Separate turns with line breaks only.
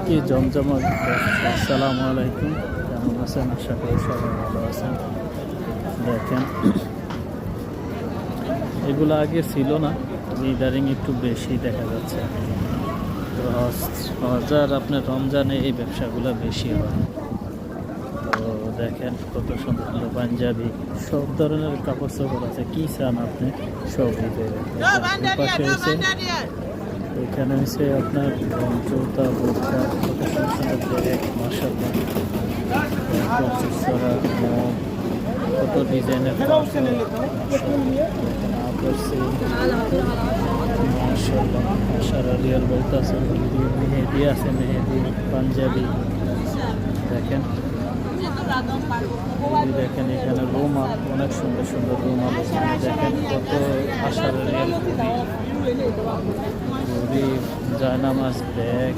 কি জমজমক। আসসালামু আলাইকুম, কেমন আছেন? আশা করি সবাই ভালো আছেন। দেখেন, এগুলো আগে ছিল না, ইদারিং একটু বেশি দেখা যাচ্ছে। তো হজ আপনার রমজানে এই ব্যবসাগুলো বেশি হয়। তো দেখেন কত সুন্দর পাঞ্জাবি, সব ধরনের কাপড় চোপড় আছে। কি চান আপনি সব দিতে। পাশে হয়েছে, এখানে হচ্ছে আপনার জুতা বোরকা, কত সুন্দর সুন্দর ব্যাগ, মাশাআল্লাহ, চড়া মগ, কত ডিজাইনের মাশাআল্লাহ। রিয়াল বলতে আছে, মেহেদি আছে, মেহেদি পাঞ্জাবি। দেখেন দেখেন এখানে রুমাল, অনেক সুন্দর সুন্দর রুমাল। দেখেন কত আশার রিয়াল ঘড়ি, জায়নামাজ, ব্যাগ,